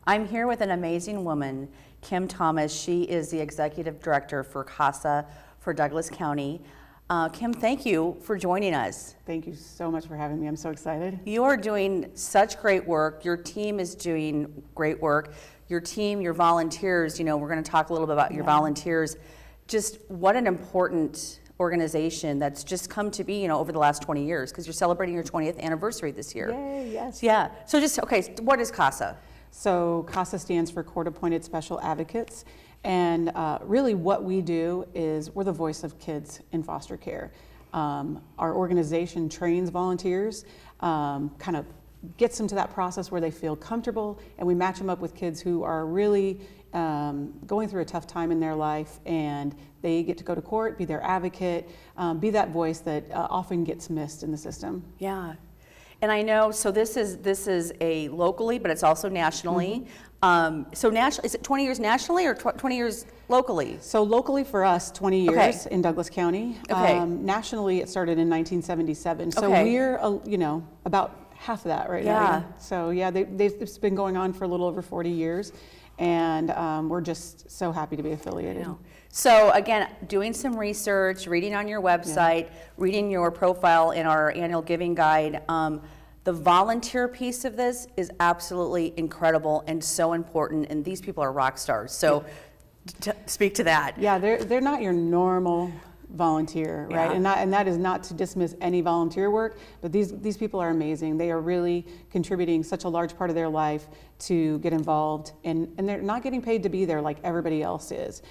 I'm here with an amazing woman, Kim Thomas. She is the Executive Director for CASA for Douglas County. Kim, thank you for joining us. Thank you so much for having me. I'm so excited. You are doing such great work. Your team is doing great work. Your team, your volunteers, we're going to talk a little bit about your volunteers. Just what an important organization that's just come to be, over the last 20 years, because you're celebrating your 20th anniversary this year. Yay, yes. Yeah. So what is CASA? So CASA stands for Court Appointed Special Advocates. And really what we do is we're the voice of kids in foster care. Our organization trains volunteers, kind of gets them to that process where they feel comfortable, and we match them up with kids who are really going through a tough time in their life, and they get to go to court, be their advocate, be that voice that often gets missed in the system. Yeah. And I know, so this is a locally, but it's also nationally. So national, is it 20 years nationally or 20 years locally? So locally for us, 20 years in Douglas County. Nationally, it started in 1977. So we're, about half of that right now. So yeah, it's been going on for a little over 40 years. And we're just so happy to be affiliated. So again, doing some research, reading on your website, reading your profile in our annual giving guide, the volunteer piece of this is absolutely incredible and so important, and these people are rock stars. So speak to that. Yeah, they're not your normal volunteer, right? And that is not to dismiss any volunteer work, but these people are amazing. They are really contributing such a large part of their life to get involved, and they're not getting paid to be there like everybody else is.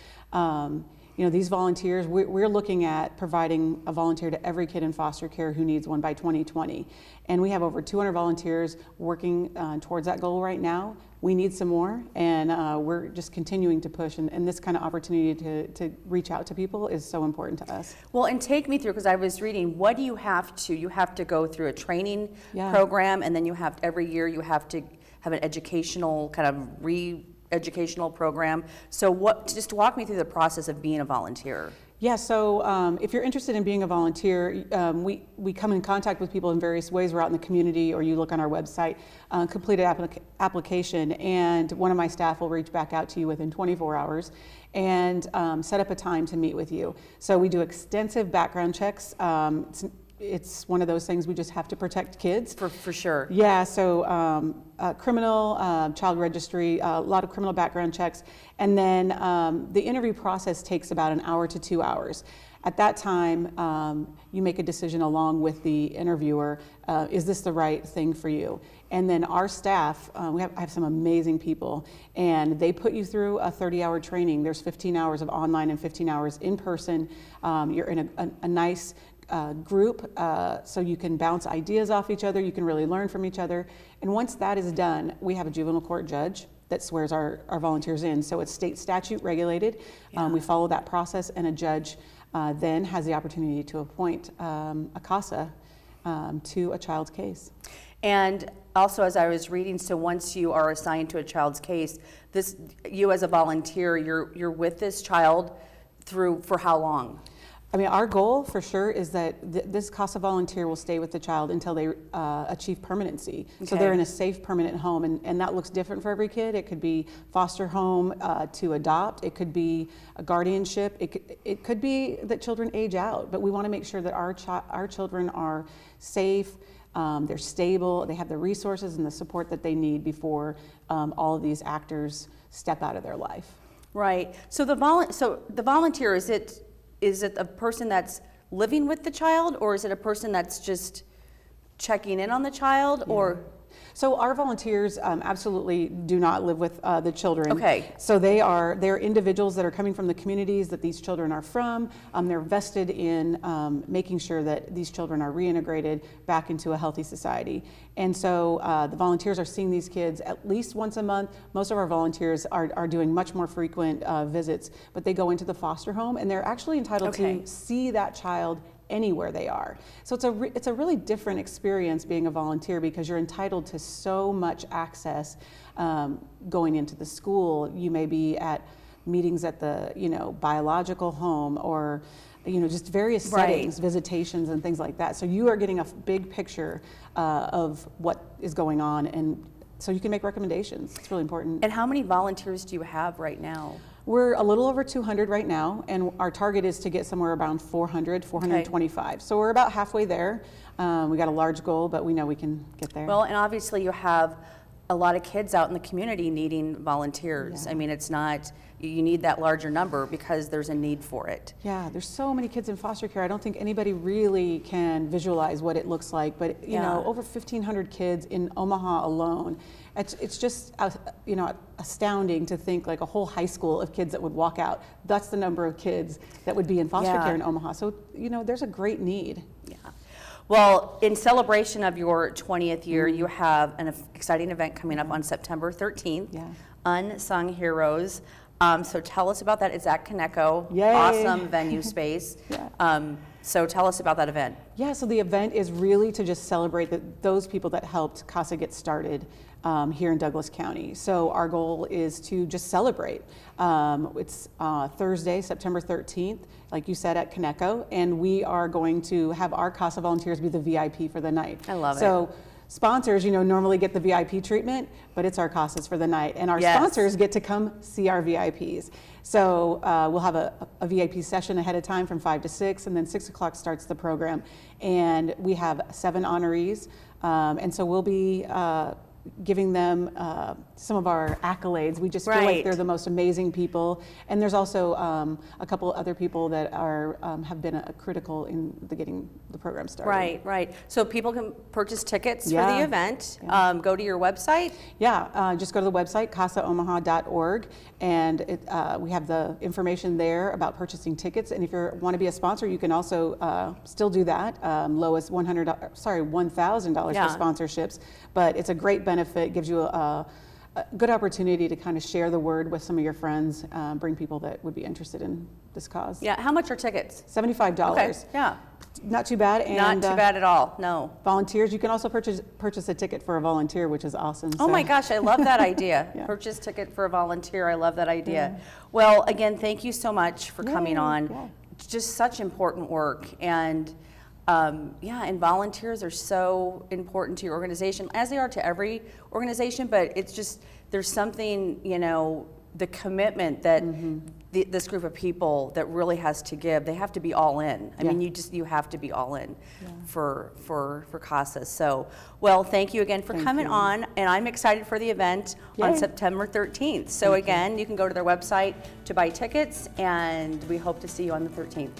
These volunteers, we're looking at providing a volunteer to every kid in foster care who needs one by 2020. And we have over 200 volunteers working towards that goal right now. We need some more, and we're just continuing to push. And this kind of opportunity to reach out to people is so important to us. Well, and take me through, because I was reading, what do you have to go through a training program, and then every year you have to have an educational kind of educational program. So just walk me through the process of being a volunteer. Yeah, so if you're interested in being a volunteer, we come in contact with people in various ways. We're out in the community, or you look on our website, complete an application, and one of my staff will reach back out to you within 24 hours and set up a time to meet with you. So we do extensive background checks. It's one of those things we just have to protect kids. For sure. Yeah, so criminal, child registry, a lot of criminal background checks. And then the interview process takes about an hour to 2 hours. At that time, you make a decision along with the interviewer, is this the right thing for you? And then our staff, I have some amazing people, and they put you through a 30-hour training. There's 15 hours of online and 15 hours in person. You're in a nice group, so you can bounce ideas off each other, you can really learn from each other. And once that is done, we have a juvenile court judge that swears our volunteers in. So it's state statute regulated. We follow that process, and a judge then has the opportunity to appoint a CASA to a child's case. And also, as I was reading, so once you are assigned to a child's case, you as a volunteer, you're with this child for how long? I mean, our goal for sure is that this CASA volunteer will stay with the child until they achieve permanency. So they're in a safe, permanent home, and that looks different for every kid. It could be foster home to adopt. It could be a guardianship. It could be that children age out, but we want to make sure that our children are safe, they're stable, they have the resources and the support that they need before all of these actors step out of their life. Right. So the volunteer, is it a person that's living with the child, or is it a person that's just checking in on the child, or? So our volunteers absolutely do not live with the children. Okay. So they're individuals that are coming from the communities that these children are from. They're vested in making sure that these children are reintegrated back into a healthy society. And so the volunteers are seeing these kids at least once a month. Most of our volunteers are doing much more frequent visits, but they go into the foster home, and they're actually entitled to see that child anywhere they are. So it's a really different experience being a volunteer, because you're entitled to so much access going into the school. You may be at meetings at the biological home, or just various settings, visitations and things like that. So you are getting a big picture of what is going on, and so you can make recommendations. It's really important. And how many volunteers do you have right now? We're a little over 200 right now, and our target is to get somewhere around 400, 425. Okay. So we're about halfway there. We got a large goal, but we know we can get there. Well, and obviously you have a lot of kids out in the community needing volunteers. Yeah. I mean, it's not, you need that larger number because there's a need for it. Yeah, there's so many kids in foster care. I don't think anybody really can visualize what it looks like, but you know, over 1,500 kids in Omaha alone. It's just, you know, astounding to think like a whole high school of kids that would walk out. That's the number of kids that would be in foster care in Omaha. So, you know, there's a great need. Yeah. Well, in celebration of your 20th year, you have an exciting event coming up on September 13th, Unsung Heroes. So tell us about that. It's at Coneco. Yay. Awesome venue space. So tell us about that event. Yeah, so the event is really to just celebrate those people that helped CASA get started here in Douglas County. So our goal is to just celebrate. It's Thursday, September 13th, like you said, at Coneco, and we are going to have our CASA volunteers be the VIP for the night. I love it. So sponsors, you know, normally get the VIP treatment, but it's our CASAs for the night, and our sponsors get to come see our VIPs. So we'll have a VIP session ahead of time from 5 to 6, and then 6 o'clock starts the program. And we have 7 honorees, and so we'll be giving them some of our accolades. We just feel like they're the most amazing people. And there's also a couple other people that are have been critical in getting the program started. Right. So people can purchase tickets for the event. Go to your website? Just go to the website, casaomaha.org, and we have the information there about purchasing tickets. And if you want to be a sponsor, you can also still do that. Low as $1,000 for sponsorships, but it's a great benefit, gives you a good opportunity to kind of share the word with some of your friends, bring people that would be interested in this cause. Yeah, how much are tickets? $75. Okay, yeah. Not too bad. And not too bad at all, no. Volunteers, you can also purchase a ticket for a volunteer, which is awesome. Oh my gosh, I love that idea. Purchase ticket for a volunteer, I love that idea. Well, again, thank you so much for coming on. It's just such important work, and and volunteers are so important to your organization, as they are to every organization, but it's just, there's something, you know, the commitment that this group of people that really has to give, they have to be all in. I mean, you have to be all in for CASA. So, well, thank you again for coming on, and I'm excited for the event on September 13th. So again, you can go to their website to buy tickets, and we hope to see you on the 13th.